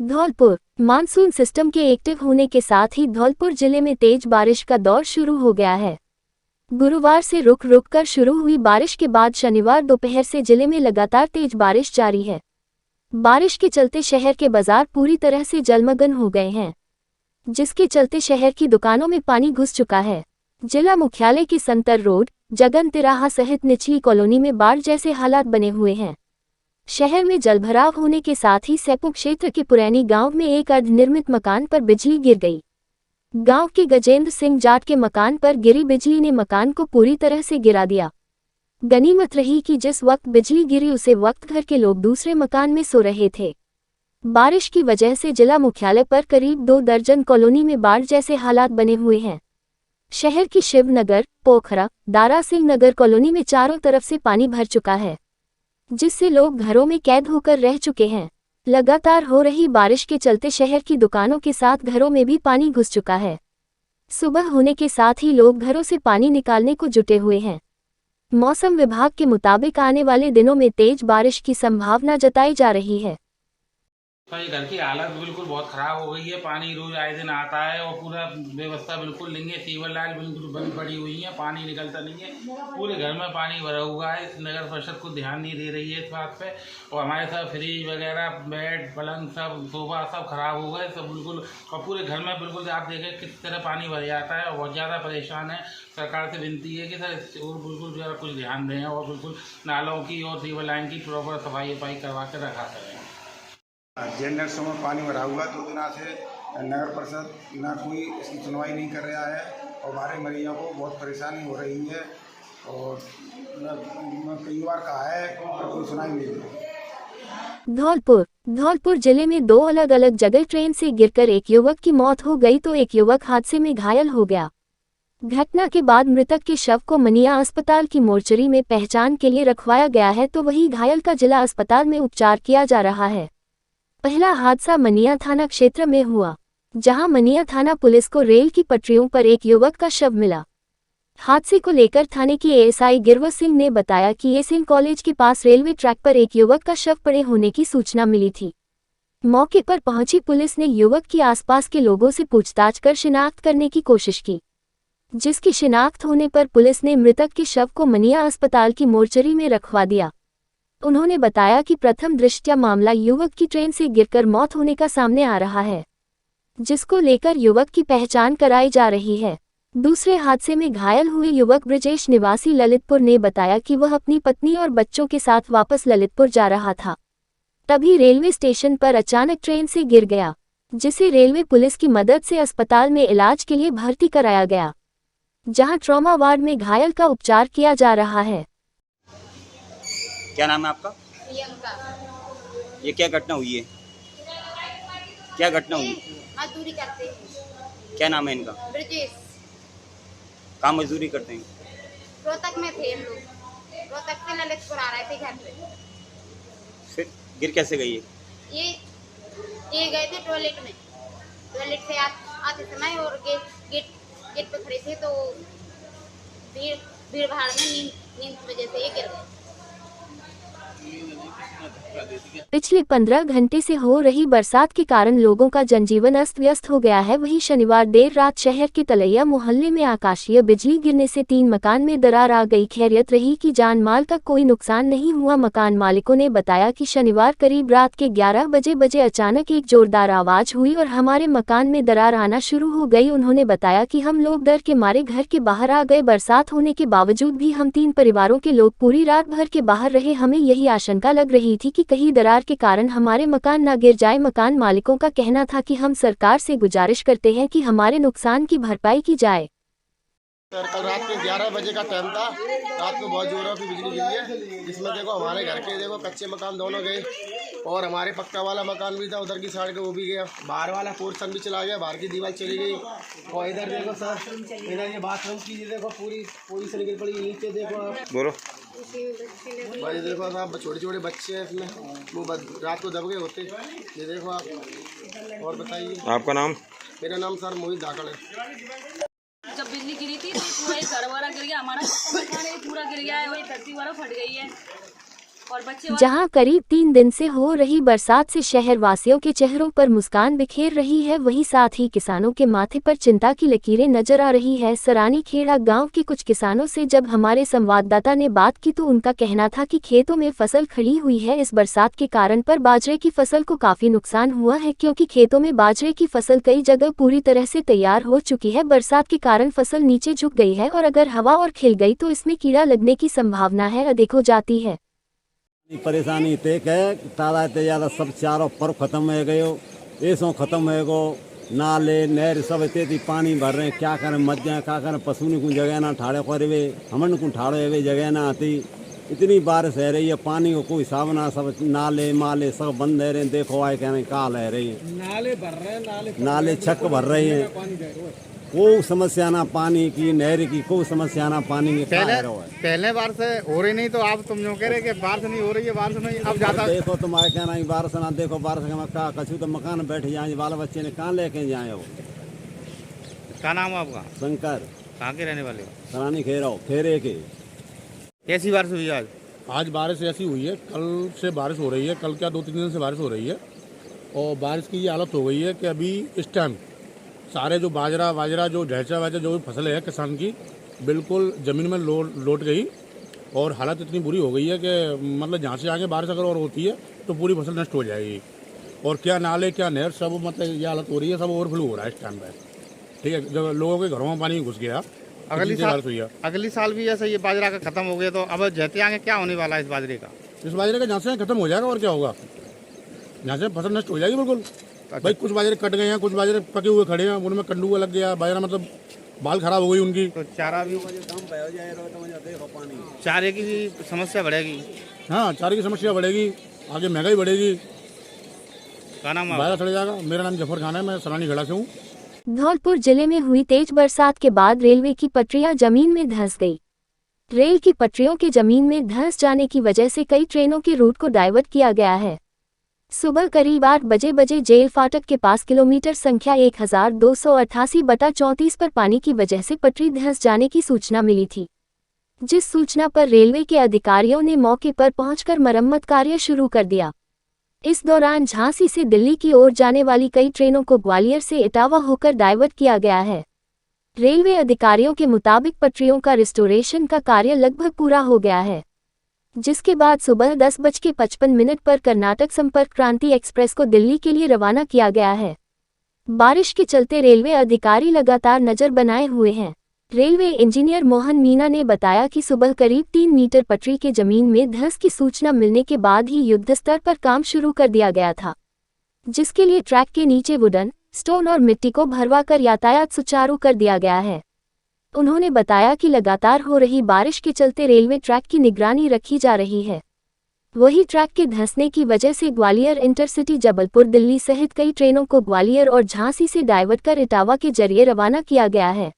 Dholpur monsoon system के active होने के साथ ही धौलपुर जिले में तेज बारिश का दौर शुरू हो गया है। गुरुवार से रुक रुक कर शुरू हुई बारिश के बाद शनिवार दोपहर से जिले में लगातार तेज बारिश जारी है। बारिश के चलते शहर के बाजार पूरी तरह से जलमग्न हो गए हैं, जिसके चलते शहर की दुकानों में पानी घुस चुका है। जिला मुख्यालय की संतर रोड, जगन तिराहा सहित निचली कॉलोनी में बाढ़ जैसे हालात बने हुए हैं। शहर में जलभराव होने के साथ ही सैपू क्षेत्र के पुरैनी गांव में एक अर्धनिर्मित मकान पर बिजली गिर गई। गांव के गजेंद्र सिंह जाट के मकान पर गिरी बिजली ने मकान को पूरी तरह से गिरा दिया। गनीमत रही कि जिस वक्त बिजली गिरी उसे वक्त घर के लोग दूसरे मकान में सो रहे थे। बारिश की वजह से जिला मुख्यालय पर करीब 2 दर्जन कॉलोनी में बाढ़ जैसे हालात बने हुए हैं। शहर की शिवनगर, पोखरा, दारा सिंह नगर कॉलोनी में चारों तरफ से पानी भर चुका है, जिससे लोग घरों में कैद होकर रह चुके हैं। लगातार हो रही बारिश के चलते शहर की दुकानों के साथ घरों में भी पानी घुस चुका है। सुबह होने के साथ ही लोग घरों से पानी निकालने को जुटे हुए हैं। मौसम विभाग के मुताबिक आने वाले दिनों में तेज बारिश की संभावना जताई जा रही है। भाई घर की हालत बिल्कुल बहुत ख़राब हो गई है। पानी रोज आए दिन आता है और पूरा व्यवस्था बिल्कुल नहीं है। सीवर लाइन बिल्कुल बंद पड़ी हुई है, पानी निकलता नहीं है। पूरे घर में पानी भरा हुआ है। नगर परिषद को ध्यान नहीं दे रही है इस बात पे। और हमारे साथ फ्रिज वगैरह, बेड, पलंग, सब सोफा सब खराब हो गए सब बिल्कुल। और पूरे घर में बिल्कुल आप देखें किस तरह पानी भर जाता है और बहुत ज़्यादा परेशान है। सरकार से विनती है कि सर और बिल्कुल ज़रा कुछ ध्यान दें और बिल्कुल नालों की और सीवर लाइन की प्रॉपर सफाई करवा कर रखा करें। जेनरेटरों में पानी भरा हुआ 2 दिनों से नगर परिषद ना कोई इसकी सुनवाई नहीं कर रहा है और हमारे मरीजों को बहुत परेशानी हो रही है। और मैं कई बार कहा है पर कोई सुनाई नहीं दे। धौलपुर जिले में 2 अलग अलग जगह ट्रेन से गिरकर एक युवक की मौत हो गई तो एक युवक हादसे में घायल हो गया। घटना के बाद मृतक के शव को मनिया अस्पताल की मोर्चरी में पहचान के लिए रखवाया गया है, तो वहीं घायल का जिला अस्पताल में उपचार किया जा रहा है। पहला हादसा मनिया थाना क्षेत्र में हुआ, जहां मनिया थाना पुलिस को रेल की पटरियों पर एक युवक का शव मिला। हादसे को लेकर थाने की एएसआई गिरवर सिंह ने बताया कि एसिन कॉलेज के पास रेलवे ट्रैक पर एक युवक का शव पड़े होने की सूचना मिली थी। मौके पर पहुंची पुलिस ने युवक की आसपास के लोगों से पूछताछ कर शिनाख्त करने की कोशिश की, जिसकी शिनाख्त होने पर पुलिस ने मृतक के शव को मनिया अस्पताल की मोर्चरी में रखवा दिया। उन्होंने बताया कि प्रथम दृष्टया मामला युवक की ट्रेन से गिरकर मौत होने का सामने आ रहा है, जिसको लेकर युवक की पहचान कराई जा रही है। दूसरे हादसे में घायल हुए युवक ब्रजेश निवासी ललितपुर ने बताया कि वह अपनी पत्नी और बच्चों के साथ वापस ललितपुर जा रहा था, तभी रेलवे स्टेशन पर अचानक ट्रेन से गिर गया, जिसे रेलवे पुलिस की मदद से अस्पताल में इलाज के लिए भर्ती कराया गया, जहां ट्रॉमा वार्ड में घायल का उपचार किया जा रहा है। क्या नाम है आपका? ये क्या घटना हुई है? क्या घटना हुई? मजदूरी करते हैं। क्या नाम है इनका? ब्रजेश। कहाँ मजदूरी करते हैं? रोहतक में थे हम लोग। रोहतक से ललितपुर आ रहे थे घर पे। फिर गिर कैसे गई है? ये गए थे टॉयलेट में। टॉयलेट से आते समय और गेट पे खड़े थे तो भीड़ भाड़ में नींद की वजह से ये गिर गए। पिछले 15 घंटे से हो रही बरसात के कारण लोगों का जनजीवन अस्त व्यस्त हो गया है। वहीं शनिवार देर रात शहर के तलैया मोहल्ले में आकाशीय बिजली गिरने से 3 मकान में दरार आ गई। खैरियत रही कि जान माल का कोई नुकसान नहीं हुआ। मकान मालिकों ने बताया कि शनिवार करीब रात के 11 बजे अचानक एक जोरदार आवाज हुई और हमारे मकान में दरार आना शुरू हो गई। उन्होंने बताया कि हम लोग डर के मारे घर के बाहर आ गए। बरसात होने के बावजूद भी हम 3 परिवारों के लोग पूरी रात भर के बाहर रहे। हमें यही आशंका लग रही थी कि कहीं दरार के कारण हमारे मकान न गिर जाए। मकान मालिकों का कहना था कि हम सरकार से गुजारिश करते हैं कि हमारे नुकसान की भरपाई की जाए। सर कल रात में 11 बजे का टाइम था। रात को बहुत जोरों की बिजली गिरी है, जिसमें देखो हमारे घर के कच्चे मकान दोनों गए और हमारे पक्का वाला मकान भी था उधर की साइड का, वो भी गया। बाहर वाला पोर्शन भी चला गया, बाहर की दीवार चली गई। और इधर देखो सर, इधर ये बाथरूम की देखो पूरी से गिर पड़ी। नीचे देखो आप, बोलो भाई देखो साहब, छोटे छोटे बच्चे हैं इसमें, वो रात को दब गए होते। ये देखो आप। और बताइए आपका नाम? मेरा नाम सर मोहित धाकड़ है। जब बिजली गिरी थी तो पूरा घर वाला गिर गया, हमारा मकान पूरा गिर गया है, वही धरती वाला फट गई है। और बच्चे जहां करीब 3 दिन से हो रही बरसात से शहर वासियों के चेहरों पर मुस्कान बिखेर रही है, वहीं साथ ही किसानों के माथे पर चिंता की लकीरें नजर आ रही है। सरानी खेड़ा गांव के कुछ किसानों से जब हमारे संवाददाता ने बात की तो उनका कहना था कि खेतों में फसल खड़ी हुई है। इस बरसात के कारण पर बाजरे की फसल को काफी नुकसान हुआ है, क्योंकि खेतों में बाजरे की फसल कई जगह पूरी तरह से तैयार हो चुकी है। बरसात के कारण फसल नीचे झुक गई है और अगर हवा और खिल गई तो इसमें कीड़ा लगने की संभावना है, देखो जाती है। परेशानी तेक है ताला ते ज्यादा सब चारों पर खत्म हो गए, ऐसो खत्म हो गो, नाले नहर सब इतनी पानी भर रहे हैं। क्या करें मत जाए, क्या करें पशु को जगह ना ठाड़े करे, हमन को ठाड़े हुए जगह ना आती। इतनी बारिश है रही है, पानी को कोई हिसाब ना, सब नाले माले सब बंद रह रहे हैं। देखो आए कह रहे काल है रही है, नाले भर रहे हैं, नाले छक भर रहे हैं। कोई समस्या ना पानी की, नहर की कोई समस्या ना पानी की। पहले बारिश हो रही नहीं तो आप तुम जो कह रहे कि बारिश नहीं हो रही है, बारिश नहीं अब ज्यादा। देखो तुम्हारे कहना है बारिश ना, देखो बारिश का कछु तो मकान बैठ जाए, बाल बच्चे ने कहाँ लेके जाए। वो क्या नाम है आपका? शंकर। कहाँ के रहने वाले? सरानी खेरे के। कैसी बारिश हुई आज? आज बारिश ऐसी हुई है, कल से बारिश हो रही है, कल क्या 2-3 दिन से बारिश हो रही है। और बारिश की ये हालत हो गई है कि अभी इस टाइम सारे जो बाजरा जो ढैचा वैचा जो भी फसल है किसान की, बिल्कुल ज़मीन में लौट गई। और हालत इतनी बुरी हो गई है कि मतलब जहाँ से आगे बारिश अगर और होती है तो पूरी फसल नष्ट हो जाएगी। और क्या नाले क्या नहर सब मतलब ये हालत हो रही है, सब ओवरफ्लो हो रहा है इस टाइम पर। ठीक है, जब लोगों के घरों में पानी घुस गया। अगली साल भी ऐसा ये बाजरा का खत्म हो गया तो अब जैसे आगे क्या होने वाला है इस बाजरे का? इस बाजरे का जहाँ से खत्म हो जाएगा और क्या होगा, यहाँ से फसल नष्ट हो जाएगी बिल्कुल। भाई कुछ बाजरे कट गए हैं, कुछ बाजरे पके हुए खड़े हैं, उनमें कंडुआ लग गया, बाजरा मतलब बाल खराब हो गई उनकी। तो चारा भी चारे की भी समस्या बढ़ेगी। हाँ, चारे की समस्या बढ़ेगी, आगे महंगाई बढ़ेगी, क्या नाम है? बाजरा चढ़ जाएगा। मेरा नाम जफर खान है, मैं सरानी खेड़ा से हूँ। धौलपुर जिले में हुई तेज बरसात के बाद रेलवे की पटरियां जमीन में धंस गई। रेल की पटरियों के जमीन में धंस जाने की वजह से कई ट्रेनों के रूट को डाइवर्ट किया गया है। सुबह करीब 8 बजे जेल फाटक के पास किलोमीटर संख्या 1288/34 पर पानी की वजह से पटरी धंस जाने की सूचना मिली थी, जिस सूचना पर रेलवे के अधिकारियों ने मौके पर पहुंचकर मरम्मत कार्य शुरू कर दिया। इस दौरान झांसी से दिल्ली की ओर जाने वाली कई ट्रेनों को ग्वालियर से इटावा होकर डाइवर्ट किया गया है। रेलवे अधिकारियों के मुताबिक पटरियों का रिस्टोरेशन का कार्य लगभग पूरा हो गया है, जिसके बाद सुबह 10:55 पर कर्नाटक संपर्क क्रांति एक्सप्रेस को दिल्ली के लिए रवाना किया गया है। बारिश के चलते रेलवे अधिकारी लगातार नजर बनाए हुए हैं। रेलवे इंजीनियर मोहन मीना ने बताया कि सुबह करीब 3 मीटर पटरी के जमीन में धंस की सूचना मिलने के बाद ही युद्धस्तर पर काम शुरू कर दिया गया था, जिसके लिए ट्रैक के नीचे वुडन, स्टोन और मिट्टी को भरवाकर यातायात सुचारू कर दिया गया है। उन्होंने बताया कि लगातार हो रही बारिश के चलते रेलवे ट्रैक की निगरानी रखी जा रही है। वही ट्रैक के धंसने की वजह से ग्वालियर इंटरसिटी जबलपुर दिल्ली सहित कई ट्रेनों को ग्वालियर और झांसी से डाइवर्ट कर इटावा के जरिए रवाना किया गया है।